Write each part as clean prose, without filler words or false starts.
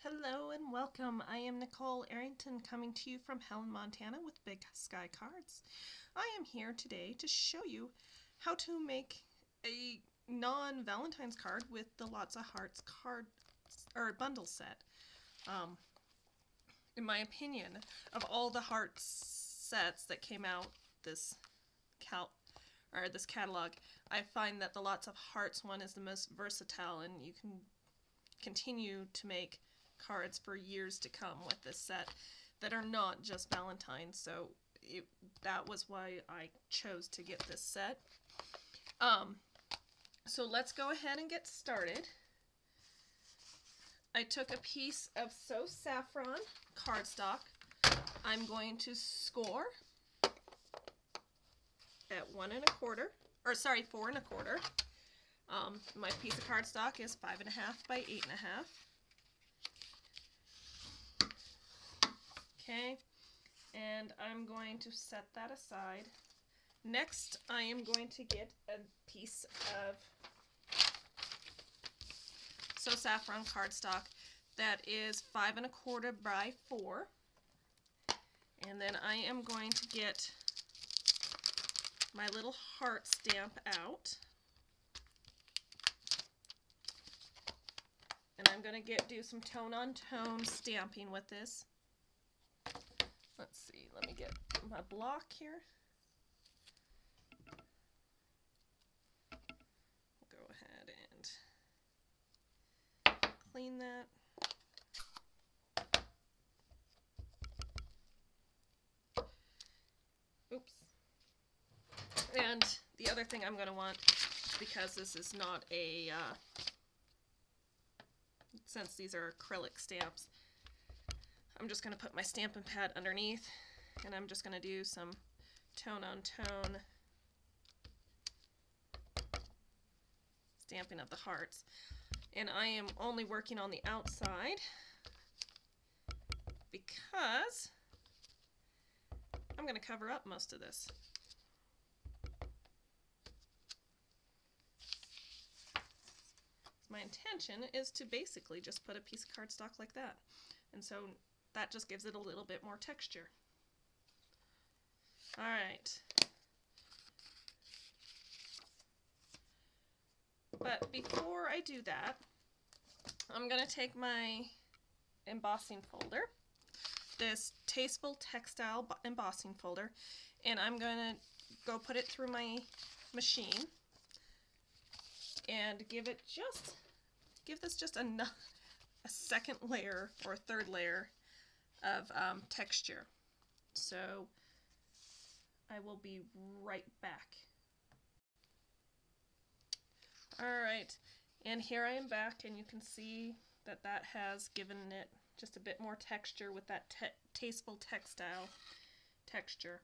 Hello and welcome. I am Nicole Arrington coming to you from Helen, Montana with Big Sky Cards. I am here today to show you how to make a non-Valentine's card with the Lots of Hearts card or bundle set. In my opinion, of all the hearts sets that came out this catalog, I find that the Lots of Hearts one is the most versatile, and you can continue to make cards for years to come with this set that are not just Valentine's, so that was why I chose to get this set. So let's go ahead and get started. I took a piece of Saffron Cardstock. I'm going to score at 4 1/4. My piece of cardstock is 5.5 by 8.5. Okay, and I'm going to set that aside. Next, I am going to get a piece of Saffron Cardstock that is 5 1/4 by 4. And then I am going to get my little heart stamp out. And I'm going to do some tone-on-tone stamping with this. Let's see, let me get my block here. Go ahead and clean that. Oops. And the other thing I'm going to want, because this is not a, since these are acrylic stamps, I'm just going to put my Stampin' pad underneath, and I'm just going to do some tone-on-tone stamping of the hearts. And I am only working on the outside because I'm going to cover up most of this. My intention is to basically just put a piece of cardstock like that. And so that just gives it a little bit more texture. Alright. But before I do that, I'm going to take my embossing folder, this Tasteful Textile embossing folder, and I'm going to go put it through my machine and give this just a second layer or a third layer of texture. So I will be right back. Alright, and here I am back, and you can see that that has given it just a bit more texture with that Tasteful Textile texture.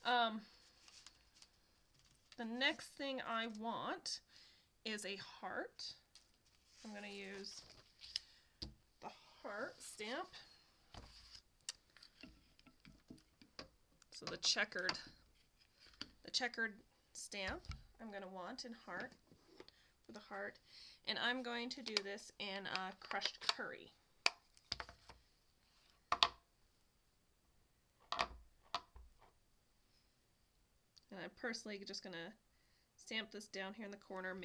The next thing I want is a heart. I'm going to use the heart stamp. So the checkered stamp I'm going to want in heart for the heart, and I'm going to do this in crushed curry. And I'm personally just going to stamp this down here in the corner,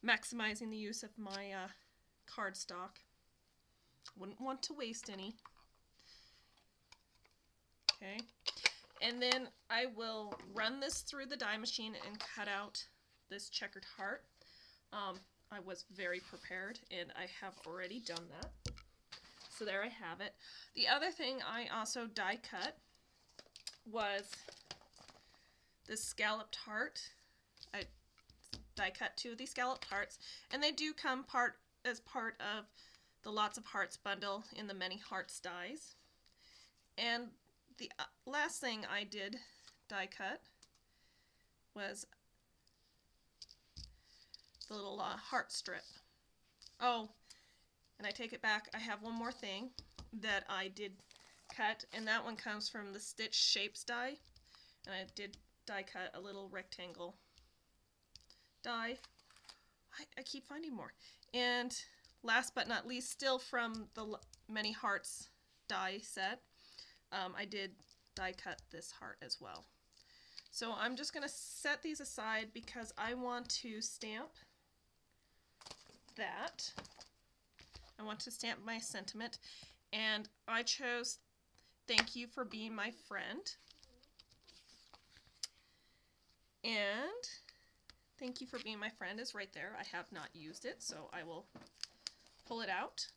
maximizing the use of my cardstock. Wouldn't want to waste any. Okay, and then I will run this through the die machine and cut out this checkered heart. I was very prepared, and I have already done that. So there I have it. The other thing I also die cut was this scalloped heart. I die cut 2 of these scalloped hearts, and they do come as part of the Lots of Hearts bundle in the Many Hearts dies. And the last thing I did die cut was the little heart strip. Oh, and I take it back, I have one more thing that I did cut, and that one comes from the Stitch Shapes die, and I did die cut a little rectangle die. I keep finding more. And last but not least, still from the Many Hearts die set, I did die cut this heart as well. So I'm just going to set these aside because I want to stamp that. I want to stamp my sentiment, and I chose Thank You for Being My Friend. And Thank You for Being My Friend is right there. I have not used it, so I will pull it out.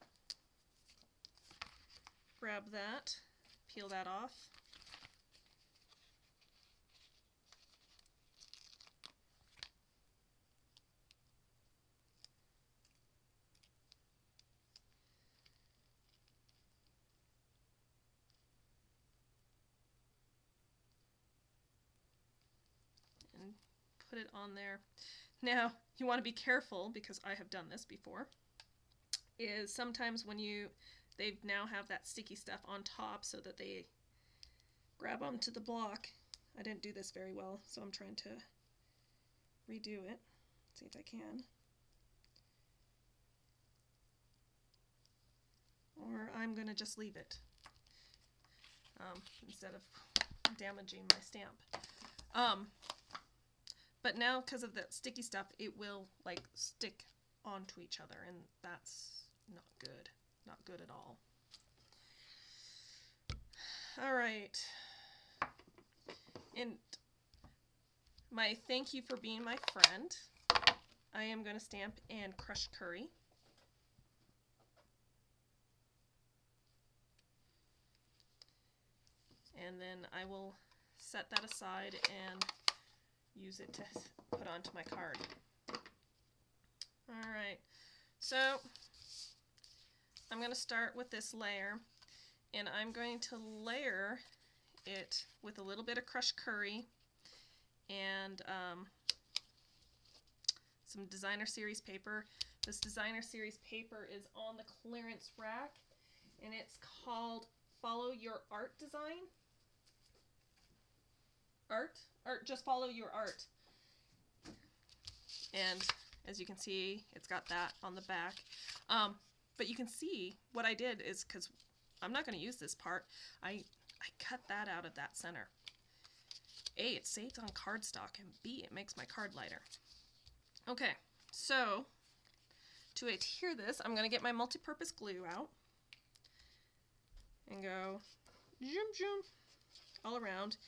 Grab that, peel that off. And put it on there. Now, you want to be careful, because I have done this before, is sometimes when they now have that sticky stuff on top so that they grab onto the block. I didn't do this very well, so I'm trying to redo it. See if I can. Or I'm going to just leave it instead of damaging my stamp. But now, because of the sticky stuff, it will like stick onto each other, and that's not good. Not good at all. Alright. And my Thank You for Being My Friend, I am going to stamp in crushed curry. And then I will set that aside and use it to put onto my card. Alright, so I'm going to start with this layer, and I'm going to layer it with a little bit of crushed curry and some designer series paper. This designer series paper is on the clearance rack, and it's called Follow Your Art Design. Art, just follow your art. And as you can see, it's got that on the back. But you can see what I did is, because I'm not going to use this part, I cut that out of that center. A, it saves on cardstock, and B, it makes my card lighter. Okay, so to adhere this, I'm going to get my multi-purpose glue out and go zoom zoom all around.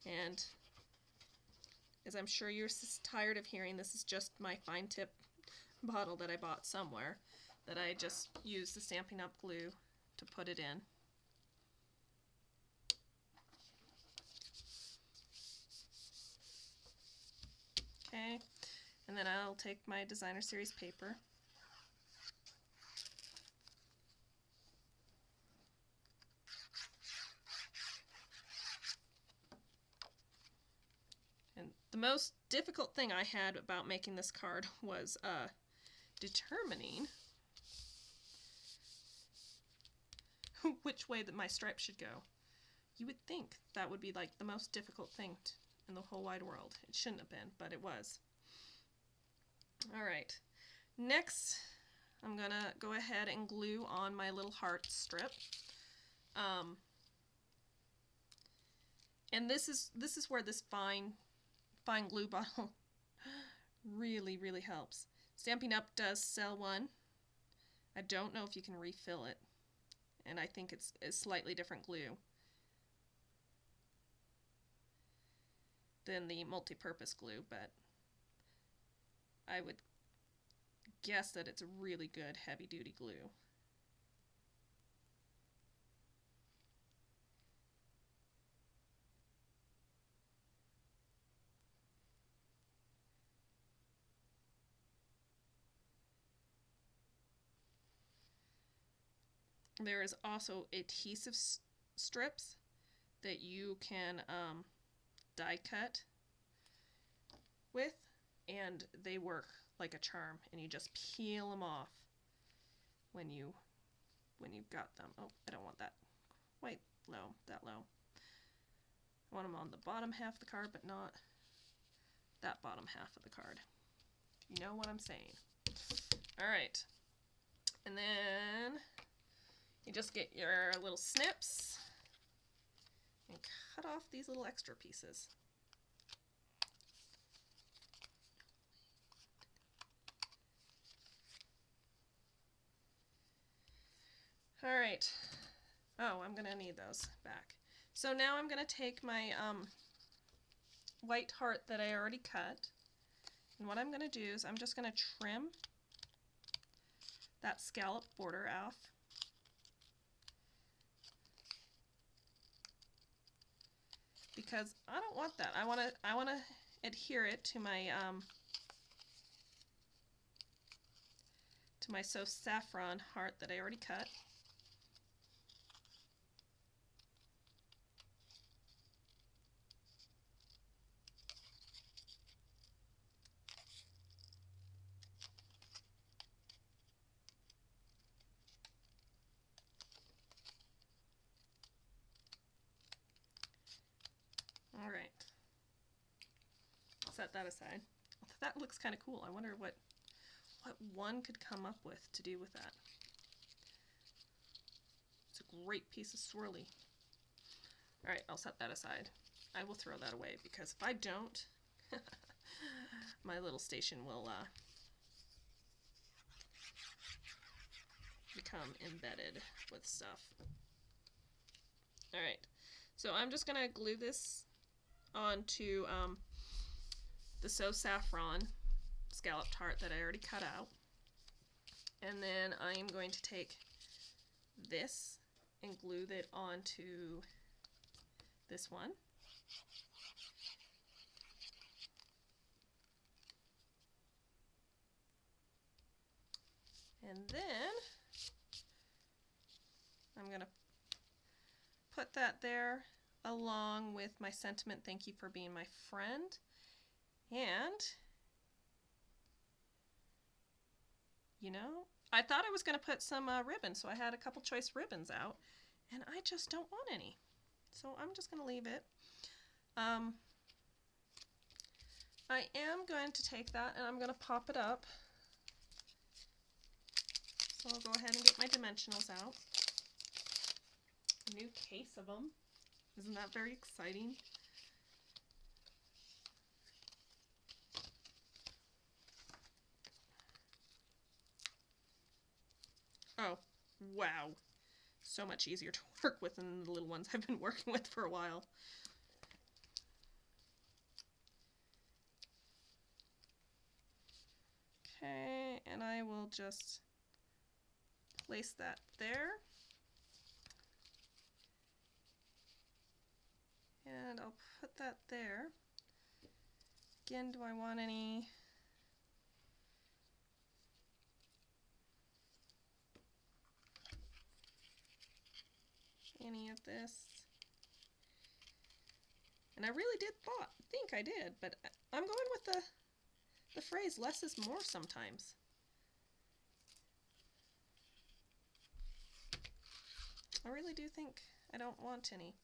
And as I'm sure you're tired of hearing, this is just my fine tip bottle that I bought somewhere that I just used the Stampin' Up glue to put it in. Okay, and then I'll take my designer series paper . The most difficult thing I had about making this card was determining which way that my stripe should go. You would think that would be like the most difficult thing in the whole wide world. It shouldn't have been, but it was. Alright, next I'm gonna go ahead and glue on my little heart strip. And this is where this fine glue bottle really helps. Stampin' Up does sell one. I don't know if you can refill it, and I think it's a slightly different glue than the multi-purpose glue, but I would guess that it's a really good heavy-duty glue. There is also adhesive strips that you can die cut with, and they work like a charm, and you just peel them off when you've got them. Oh, I don't want that quite low, that low. I want them on the bottom half of the card, but not that bottom half of the card. You know what I'm saying. Alright. And then you just get your little snips and cut off these little extra pieces. All right. Oh, I'm gonna need those back. So now I'm gonna take my white heart that I already cut, and what I'm gonna do is I'm just gonna trim that scallop border off. Because I don't want that. I wanna adhere it to my saffron heart that I already cut. All right. Set that aside. That looks kind of cool. I wonder what one could come up with to do with that. It's a great piece of swirly. All right, I'll set that aside. I will throw that away because if I don't, my little station will become embedded with stuff. All right, so I'm just gonna glue this onto the Saffron scalloped heart that I already cut out, and then I am going to take this and glue it onto this one. And then I'm going to put that there along with my sentiment, thank you for being my friend. And, you know, I thought I was going to put some ribbon, so I had a couple choice ribbons out, and I just don't want any. So I'm just going to leave it. I am going to take that and I'm going to pop it up. So I'll go ahead and get my dimensionals out. A new case of them. Isn't that very exciting? Oh, wow. So much easier to work with than the little ones I've been working with for a while. Okay, and I will just place that there. And I'll put that there. Again, do I want any of this? And I really think I did, but I'm going with the phrase less is more sometimes. I really do think I don't want any.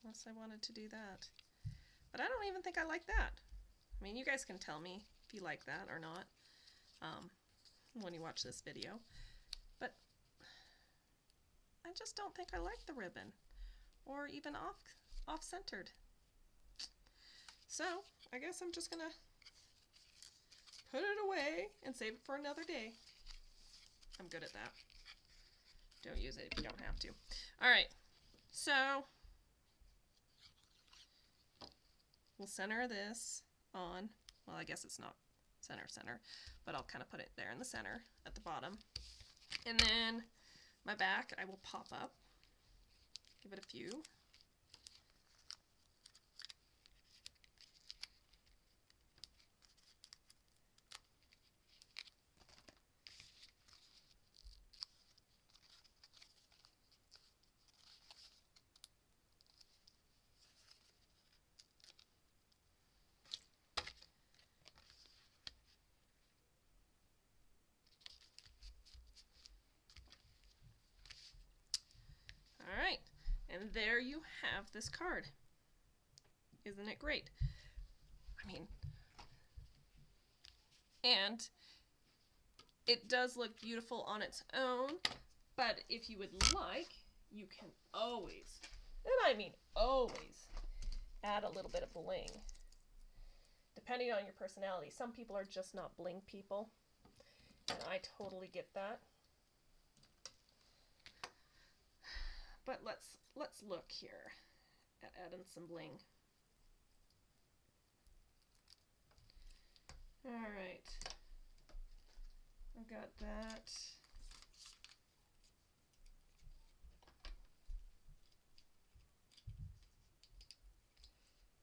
Unless I wanted to do that. But I don't even think I like that. I mean, you guys can tell me if you like that or not when you watch this video. But I just don't think I like the ribbon. Or even off-centered. So, I guess I'm just gonna put it away and save it for another day. I'm good at that. Don't use it if you don't have to. Alright, so we'll center this on, well, I guess it's not center, but I'll kind of put it there in the center at the bottom. And then my back I will pop up, give it a few. And there you have this card. Isn't it great? I mean, and it does look beautiful on its own, but if you would like, you can always, and I mean always, add a little bit of bling. Depending on your personality. Some people are just not bling people, and I totally get that. But let's look here at adding some bling. All right, I've got that.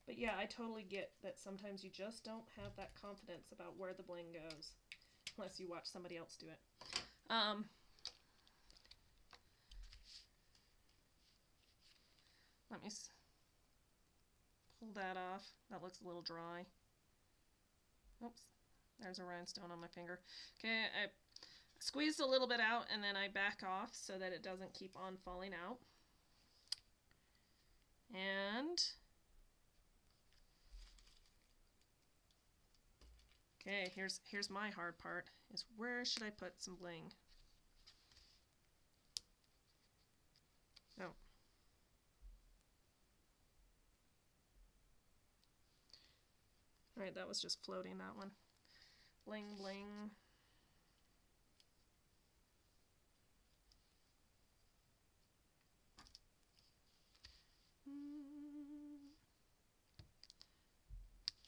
But yeah, I totally get that sometimes you just don't have that confidence about where the bling goes, unless you watch somebody else do it. Let me pull that off. That looks a little dry. Oops, there's a rhinestone on my finger. Okay, I squeezed a little bit out and then I back off so that it doesn't keep on falling out. And okay, here's my hard part, is where should I put some bling? Oh. Alright, that was just floating, that one. Bling, bling.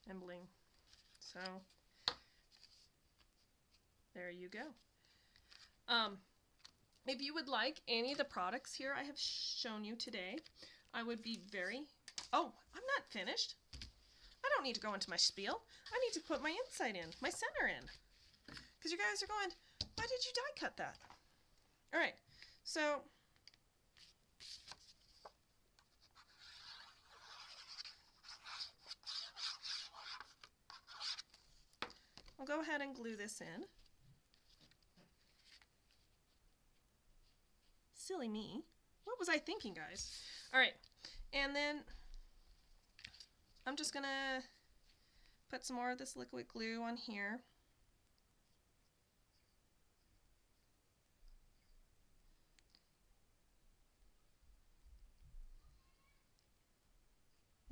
And bling. So, there you go. If you would like any of the products here I have shown you today, I would be very... Oh, I'm not finished. I don't need to go into my spiel. I need to put my inside in, my center in. Because you guys are going, why did you die cut that? Alright, so... I'll go ahead and glue this in. Silly me. What was I thinking, guys? Alright, and then I'm just gonna put some more of this liquid glue on here.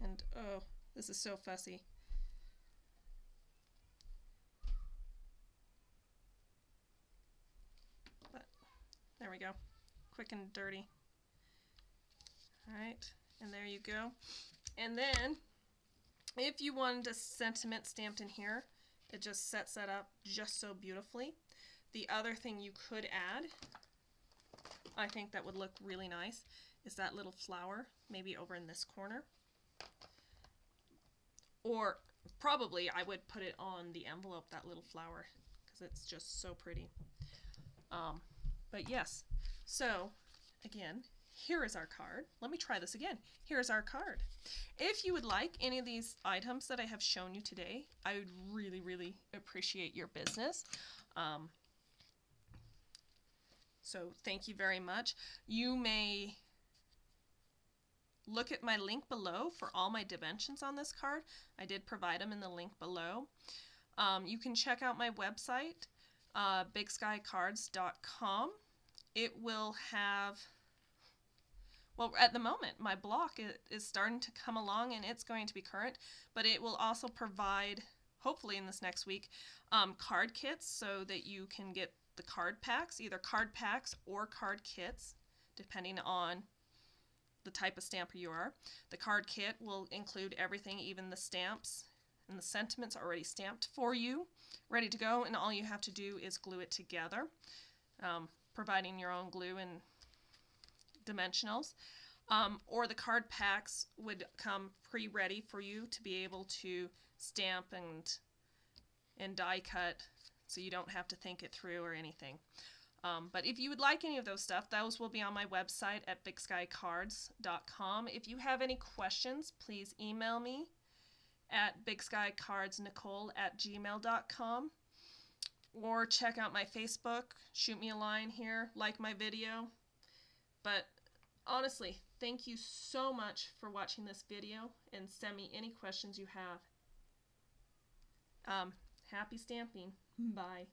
And oh, this is so fussy. But there we go. Quick and dirty. Alright, and there you go. And then, if you wanted a sentiment stamped in here, it just sets that up just so beautifully. The other thing you could add, I think that would look really nice, is that little flower, maybe over in this corner. Or probably I would put it on the envelope, that little flower, because it's just so pretty. But yes, so again, here is our card. Let me try this again. Here's our card. If you would like any of these items that I have shown you today, I would really, really appreciate your business. So thank you very much. You may look at my link below for all my dimensions on this card. I did provide them in the link below. You can check out my website, bigskycards.com. It will have, well, at the moment, my block is starting to come along and it's going to be current, but it will also provide, hopefully in this next week, card kits so that you can get the card packs, either card packs or card kits, depending on the type of stamper you are. The card kit will include everything, even the stamps and the sentiments already stamped for you, ready to go, and all you have to do is glue it together, providing your own glue and dimensionals. Or the card packs would come pre-ready for you to be able to stamp and die cut, so you don't have to think it through or anything. But if you would like any of those stuff, those will be on my website at bigskycards.com. If you have any questions, please email me at bigskycardsnicole@gmail.com, or check out my Facebook, shoot me a line here, like my video. But honestly, thank you so much for watching this video, and send me any questions you have. Happy stamping. Bye.